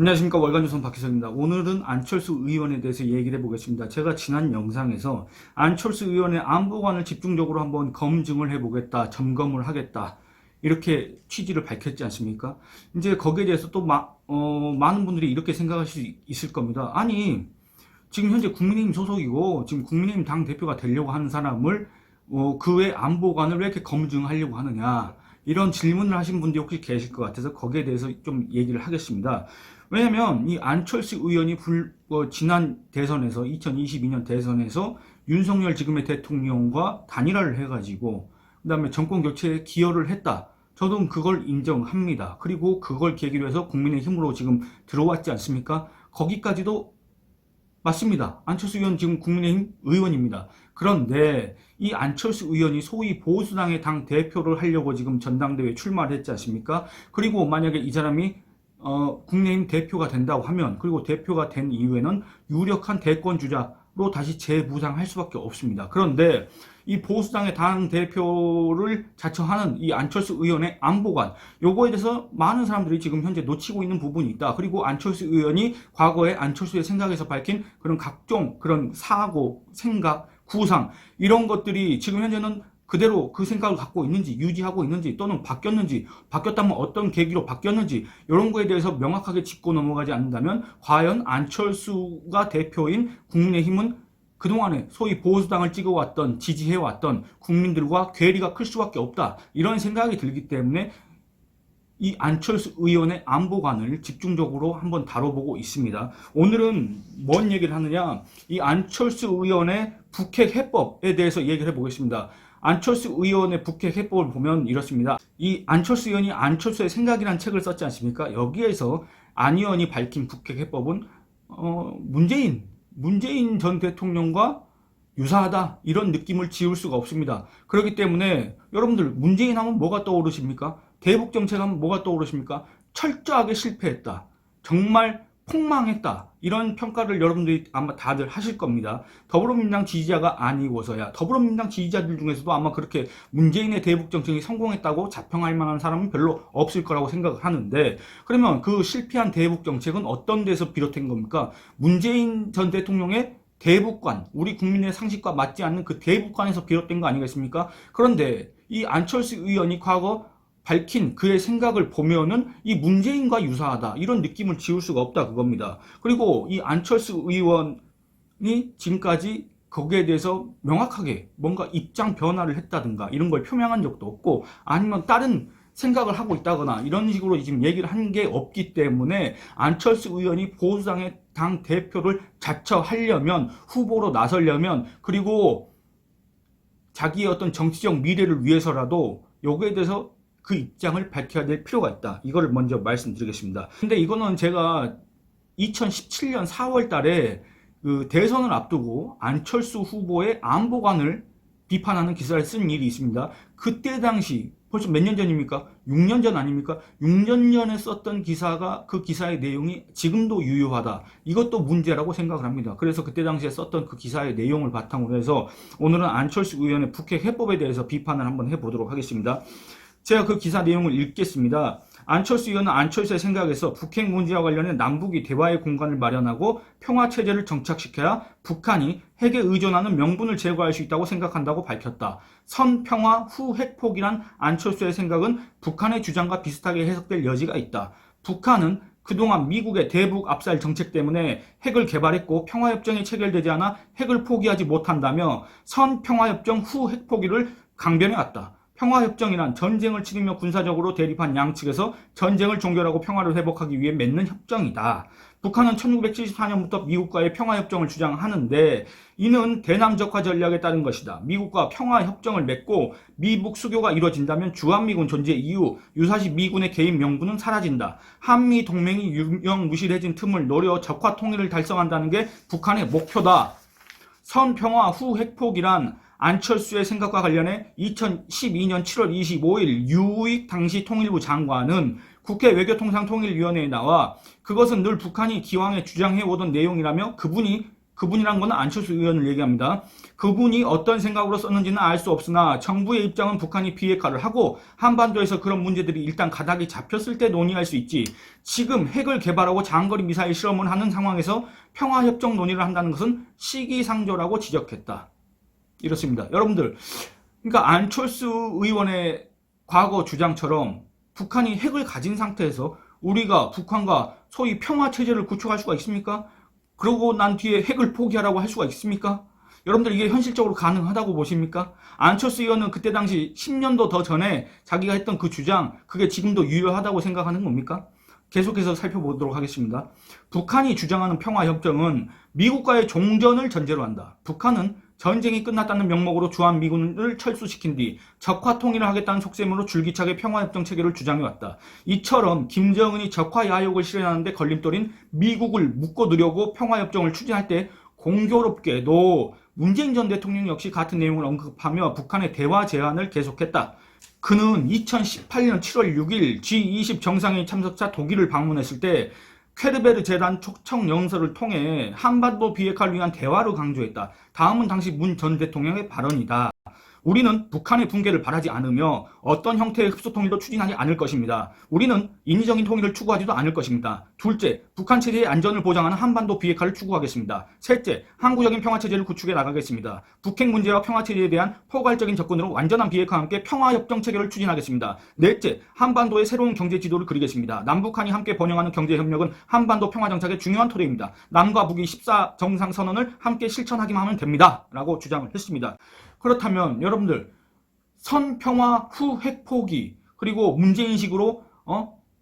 안녕하십니까. 월간조선 박희석입니다. 오늘은 안철수 의원에 대해서 얘기를 해보겠습니다. 제가 지난 영상에서 안철수 의원의 안보관을 집중적으로 한번 검증을 해보겠다, 점검을 하겠다, 이렇게 취지를 밝혔지 않습니까? 이제 거기에 대해서 또 많은 분들이 이렇게 생각하실 수 있을 겁니다. 아니, 지금 현재 국민의힘 소속이고 지금 국민의힘 당대표가 되려고 하는 사람을 그의 안보관을 왜 이렇게 검증하려고 하느냐, 이런 질문을 하신 분들이 혹시 계실 것 같아서 거기에 대해서 좀 얘기를 하겠습니다. 왜냐면 이 안철수 의원이 지난 대선에서 2022년 대선에서 윤석열 지금의 대통령과 단일화를 해가지고 그 다음에 정권 교체에 기여를 했다. 저도 그걸 인정합니다. 그리고 그걸 계기로 해서 국민의힘으로 지금 들어왔지 않습니까? 거기까지도 맞습니다. 안철수 의원 지금 국민의힘 의원입니다. 그런데 이 안철수 의원이 소위 보수당의 당 대표를 하려고 지금 전당대회에 출마를 했지 않습니까? 그리고 만약에 이 사람이 국민의힘 대표가 된다고 하면, 그리고 대표가 된 이후에는 유력한 대권 주자로 다시 재부상할 수밖에 없습니다. 그런데 이 보수당의 당 대표를 자처하는 이 안철수 의원의 안보관, 요거에 대해서 많은 사람들이 지금 현재 놓치고 있는 부분이 있다. 그리고 안철수 의원이 과거에 안철수의 생각에서 밝힌 그런 각종 그런 사고, 생각, 구상, 이런 것들이 지금 현재는 그대로 그 생각을 갖고 있는지, 유지하고 있는지, 또는 바뀌었는지, 바뀌었다면 어떤 계기로 바뀌었는지, 이런 거에 대해서 명확하게 짚고 넘어가지 않는다면 과연 안철수가 대표인 국민의힘은 그동안에 소위 보수당을 찍어왔던, 지지해왔던 국민들과 괴리가 클 수밖에 없다, 이런 생각이 들기 때문에 이 안철수 의원의 안보관을 집중적으로 한번 다뤄보고 있습니다. 오늘은 뭔 얘기를 하느냐, 이 안철수 의원의 북핵 해법에 대해서 얘기를 해보겠습니다. 안철수 의원의 북핵 해법을 보면 이렇습니다. 이 안철수 의원이 안철수의 생각이라는 책을 썼지 않습니까? 여기에서 안 의원이 밝힌 북핵 해법은 문재인 전 대통령과 유사하다, 이런 느낌을 지울 수가 없습니다. 그렇기 때문에 여러분들, 문재인 하면 뭐가 떠오르십니까? 대북 정책 하면 뭐가 떠오르십니까? 철저하게 실패했다, 정말 폭망했다, 이런 평가를 여러분들이 아마 다들 하실 겁니다. 더불어민주당 지지자가 아니고서야, 더불어민주당 지지자들 중에서도 아마 그렇게 문재인의 대북 정책이 성공했다고 자평할 만한 사람은 별로 없을 거라고 생각을 하는데, 그러면 그 실패한 대북 정책은 어떤 데서 비롯된 겁니까? 문재인 전 대통령의 대북관, 우리 국민의 상식과 맞지 않는 그 대북관에서 비롯된 거 아니겠습니까? 그런데 이 안철수 의원이 과거 밝힌 그의 생각을 보면은 이 문재인과 유사하다, 이런 느낌을 지울 수가 없다, 그겁니다. 그리고 이 안철수 의원이 지금까지 거기에 대해서 명확하게 뭔가 입장 변화를 했다든가 이런 걸 표명한 적도 없고, 아니면 다른 생각을 하고 있다거나 이런 식으로 지금 얘기를 한 게 없기 때문에 안철수 의원이 보수당의 당 대표를 자처하려면, 후보로 나서려면, 그리고 자기의 어떤 정치적 미래를 위해서라도 요거에 대해서 그 입장을 밝혀야 될 필요가 있다, 이거를 먼저 말씀드리겠습니다. 근데 이거는 제가 2017년 4월 달에 그 대선을 앞두고 안철수 후보의 안보관을 비판하는 기사를 쓴 일이 있습니다. 그때 당시 벌써 몇 년 전입니까? 6년 전 아닙니까? 6년 전에 썼던 기사가, 그 기사의 내용이 지금도 유효하다, 이것도 문제라고 생각을 합니다. 그래서 그때 당시에 썼던 그 기사의 내용을 바탕으로 해서 오늘은 안철수 의원의 북핵 해법에 대해서 비판을 한번 해보도록 하겠습니다. 제가 그 기사 내용을 읽겠습니다. 안철수 의원은 안철수의 생각에서 북핵 문제와 관련해 남북이 대화의 공간을 마련하고 평화체제를 정착시켜야 북한이 핵에 의존하는 명분을 제거할 수 있다고 생각한다고 밝혔다. 선평화 후 핵폭이란 안철수의 생각은 북한의 주장과 비슷하게 해석될 여지가 있다. 북한은 그동안 미국의 대북 압살 정책 때문에 핵을 개발했고 평화협정이 체결되지 않아 핵을 포기하지 못한다며 선평화협정 후 핵포기를 강변해왔다. 평화협정이란 전쟁을 치르며 군사적으로 대립한 양측에서 전쟁을 종결하고 평화를 회복하기 위해 맺는 협정이다. 북한은 1974년부터 미국과의 평화협정을 주장하는데 이는 대남적화 전략에 따른 것이다. 미국과 평화협정을 맺고 미북 수교가 이루어진다면 주한미군 존재 이후 유사시 미군의 개입 명분은 사라진다. 한미 동맹이 유명무실해진 틈을 노려 적화 통일을 달성한다는 게 북한의 목표다. 선평화 후 핵폭이란 안철수의 생각과 관련해 2012년 7월 25일 유익 당시 통일부 장관은 국회 외교통상통일위원회에 나와 그것은 늘 북한이 기왕에 주장해오던 내용이라며 그분이 그분이란 건 안철수 의원을 얘기합니다. 그분이 어떤 생각으로 썼는지는 알 수 없으나 정부의 입장은 북한이 비핵화를 하고 한반도에서 그런 문제들이 일단 가닥이 잡혔을 때 논의할 수 있지. 지금 핵을 개발하고 장거리 미사일 실험을 하는 상황에서 평화협정 논의를 한다는 것은 시기상조라고 지적했다. 이렇습니다. 여러분들, 그러니까 안철수 의원의 과거 주장처럼 북한이 핵을 가진 상태에서 우리가 북한과 소위 평화체제를 구축할 수가 있습니까? 그러고 난 뒤에 핵을 포기하라고 할 수가 있습니까? 여러분들 이게 현실적으로 가능하다고 보십니까? 안철수 의원은 그때 당시 10년도 더 전에 자기가 했던 그 주장, 그게 지금도 유효하다고 생각하는 겁니까? 계속해서 살펴보도록 하겠습니다. 북한이 주장하는 평화협정은 미국과의 종전을 전제로 한다. 북한은 전쟁이 끝났다는 명목으로 주한미군을 철수시킨 뒤 적화 통일을 하겠다는 속셈으로 줄기차게 평화협정 체계를 주장해왔다. 이처럼 김정은이 적화 야욕을 실현하는데 걸림돌인 미국을 묶어두려고 평화협정을 추진할 때 공교롭게도 문재인 전 대통령 역시 같은 내용을 언급하며 북한의 대화 제안을 계속했다. 그는 2018년 7월 6일 G20 정상회의 참석자 독일을 방문했을 때 퀘르베르 재단 초청 연설을 통해 한반도 비핵화를 위한 대화를 강조했다. 다음은 당시 문 전 대통령의 발언이다. 우리는 북한의 붕괴를 바라지 않으며 어떤 형태의 흡수 통일도 추진하지 않을 것입니다. 우리는 인위적인 통일을 추구하지도 않을 것입니다. 둘째, 북한 체제의 안전을 보장하는 한반도 비핵화를 추구하겠습니다. 셋째, 항구적인 평화체제를 구축해 나가겠습니다. 북핵 문제와 평화체제에 대한 포괄적인 접근으로 완전한 비핵화와 함께 평화협정 체계를 추진하겠습니다. 넷째, 한반도의 새로운 경제 지도를 그리겠습니다. 남북한이 함께 번영하는 경제협력은 한반도 평화정착의 중요한 토대입니다. 남과 북이 14 정상선언을 함께 실천하기만 하면 됩니다. 라고 주장을 했습니다. 그렇다면 여러분들 선평화 후 핵 포기 그리고 문재인식으로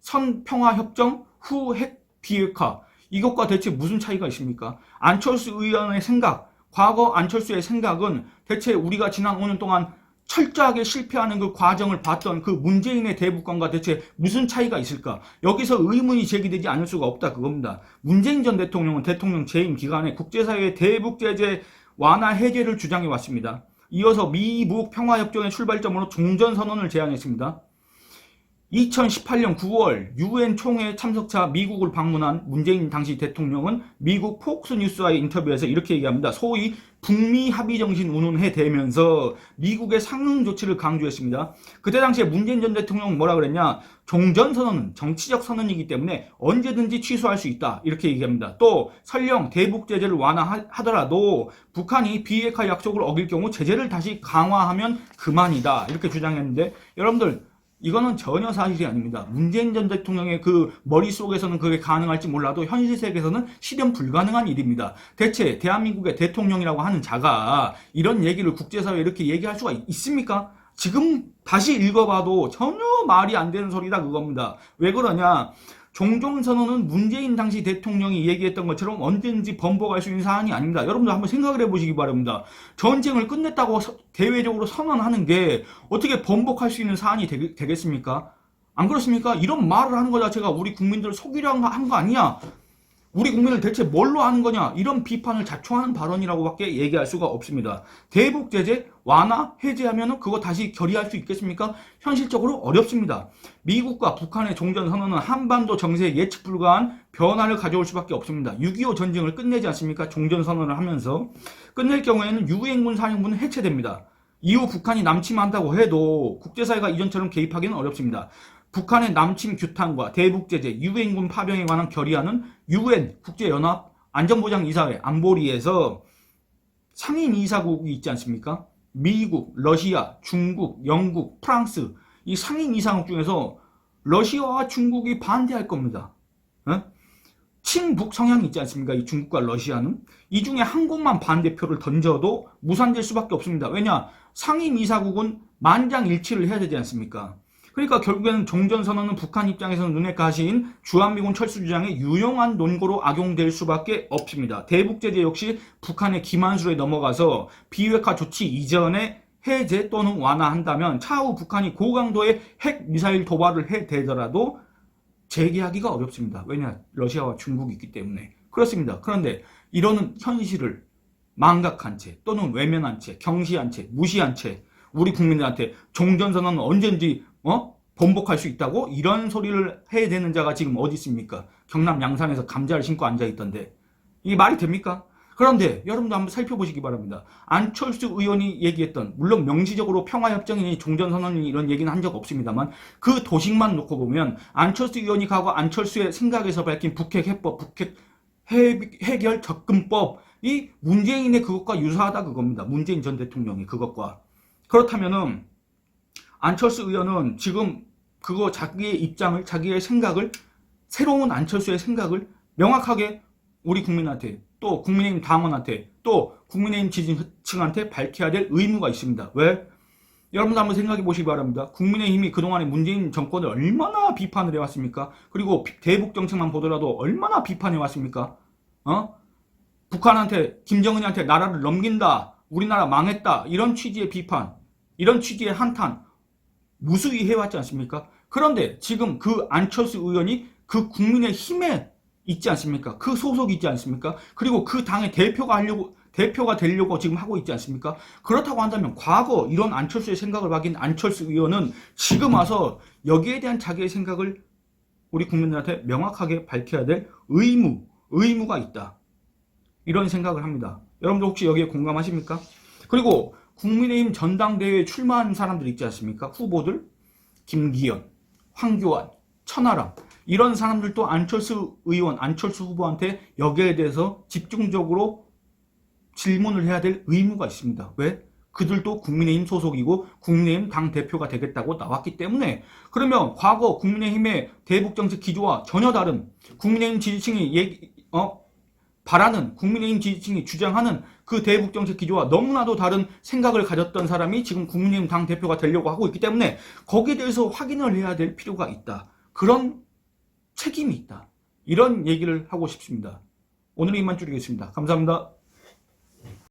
선평화협정 후 핵 비핵화 이것과 대체 무슨 차이가 있습니까? 안철수 의원의 생각, 과거 안철수의 생각은 대체 우리가 지난 5년 동안 철저하게 실패하는 그 과정을 봤던 그 문재인의 대북관과 대체 무슨 차이가 있을까? 여기서 의문이 제기되지 않을 수가 없다 그겁니다. 문재인 전 대통령은 대통령 재임 기간에 국제사회의 대북제재 완화 해제를 주장해 왔습니다. 이어서 미북 평화협정의 출발점으로 종전선언을 제안했습니다. 2018년 9월 UN 총회 참석차 미국을 방문한 문재인 당시 대통령은 미국 폭스뉴스와의 인터뷰에서 이렇게 얘기합니다. 소위 북미 합의 정신 운운해대면서 미국의 상응 조치를 강조했습니다. 그때 당시에 문재인 전 대통령은 뭐라 그랬냐? 종전선언은 정치적 선언이기 때문에 언제든지 취소할 수 있다. 이렇게 얘기합니다. 또 설령 대북 제재를 완화하더라도 북한이 비핵화 약속을 어길 경우 제재를 다시 강화하면 그만이다. 이렇게 주장했는데 여러분들 이거는 전혀 사실이 아닙니다. 문재인 전 대통령의 그 머릿속에서는 그게 가능할지 몰라도 현실 세계에서는 실현 불가능한 일입니다. 대체 대한민국의 대통령이라고 하는 자가 이런 얘기를 국제사회에 이렇게 얘기할 수가 있습니까? 지금 다시 읽어봐도 전혀 말이 안 되는 소리다 그겁니다. 왜 그러냐? 종전선언은 문재인 당시 대통령이 얘기했던 것처럼 언제든지 번복할 수 있는 사안이 아닙니다. 여러분들 한번 생각을 해보시기 바랍니다. 전쟁을 끝냈다고 대외적으로 선언하는 게 어떻게 번복할 수 있는 사안이 되겠습니까? 안 그렇습니까? 이런 말을 하는 거 자체가 우리 국민들을 속이려 한 거 아니냐? 우리 국민을 대체 뭘로 하는 거냐? 이런 비판을 자초하는 발언이라고밖에 얘기할 수가 없습니다. 대북 제재 완화 해제하면 그거 다시 결의할 수 있겠습니까? 현실적으로 어렵습니다. 미국과 북한의 종전선언은 한반도 정세에 예측 불가한 변화를 가져올 수밖에 없습니다. 6.25 전쟁을 끝내지 않습니까? 종전선언을 하면서 끝낼 경우에는 유엔군 사령부는 해체됩니다. 이후 북한이 남침한다고 해도 국제사회가 이전처럼 개입하기는 어렵습니다. 북한의 남침 규탄과 대북제재, 유엔군 파병에 관한 결의안은 UN 국제연합 안전보장이사회 안보리에서 상임 이사국이 있지 않습니까? 미국, 러시아, 중국, 영국, 프랑스 이 상임 이사국 중에서 러시아와 중국이 반대할 겁니다. 친북 성향이 있지 않습니까? 이 중국과 러시아는 이 중에 한 곳만 반대표를 던져도 무산될 수밖에 없습니다. 왜냐? 상임 이사국은 만장일치를 해야 되지 않습니까? 그러니까 결국에는 종전선언은 북한 입장에서는 눈에 가시인 주한미군 철수 주장에 유용한 논거로 악용될 수밖에 없습니다. 대북제재 역시 북한의 기만술에 넘어가서 비핵화 조치 이전에 해제 또는 완화한다면 차후 북한이 고강도의 핵미사일 도발을 해대더라도 재개하기가 어렵습니다. 왜냐? 러시아와 중국이 있기 때문에. 그렇습니다. 그런데 이러는 현실을 망각한 채 또는 외면한 채 경시한 채 무시한 채 우리 국민들한테 종전선언은 언젠지 번복할 수 있다고 이런 소리를 해야 되는 자가 지금 어디 있습니까? 경남 양산에서 감자를 신고 앉아있던데 이게 말이 됩니까? 그런데 여러분도 한번 살펴보시기 바랍니다. 안철수 의원이 얘기했던, 물론 명시적으로 평화협정이니 종전선언이니 이런 얘기는 한 적 없습니다만 그 도식만 놓고 보면 안철수 의원이 과거 안철수의 생각에서 밝힌 북핵 해법, 북핵 해결 접근법이 문재인의 그것과 유사하다 그겁니다. 문재인 전 대통령의 그것과. 그렇다면은 안철수 의원은 지금 그거 자기의 입장을, 자기의 생각을, 새로운 안철수의 생각을 명확하게 우리 국민한테, 또 국민의힘 당원한테, 또 국민의힘 지지층한테 밝혀야 될 의무가 있습니다. 왜? 여러분도 한번 생각해 보시기 바랍니다. 국민의힘이 그동안에 문재인 정권을 얼마나 비판을 해왔습니까? 그리고 대북 정책만 보더라도 얼마나 비판해 왔습니까? 북한한테, 김정은한테 나라를 넘긴다, 우리나라 망했다, 이런 취지의 비판, 이런 취지의 한탄 무수히 해왔지 않습니까? 그런데 지금 그 안철수 의원이 그 국민의힘에 있지 않습니까? 그 소속이 있지 않습니까? 그리고 그 당의 대표가 되려고 지금 하고 있지 않습니까? 그렇다고 한다면 과거 이런 안철수의 생각을 밝힌 안철수 의원은 지금 와서 여기에 대한 자기의 생각을 우리 국민들한테 명확하게 밝혀야 될 의무가 있다. 이런 생각을 합니다. 여러분들 혹시 여기에 공감하십니까? 그리고 국민의힘 전당대회에 출마한 사람들 있지 않습니까? 후보들, 김기현, 황교안, 천하람, 이런 사람들도 안철수 의원, 안철수 후보한테 여기에 대해서 집중적으로 질문을 해야 될 의무가 있습니다. 왜? 그들도 국민의힘 소속이고 국민의힘 당대표가 되겠다고 나왔기 때문에. 그러면 과거 국민의힘의 대북정책 기조와 전혀 다른, 국민의힘 지지층이 바라는, 국민의힘 지지층이 주장하는 그 대북정책 기조와 너무나도 다른 생각을 가졌던 사람이 지금 국민의힘 당대표가 되려고 하고 있기 때문에 거기에 대해서 확인을 해야 될 필요가 있다. 그런 책임이 있다. 이런 얘기를 하고 싶습니다. 오늘은 이만 줄이겠습니다. 감사합니다.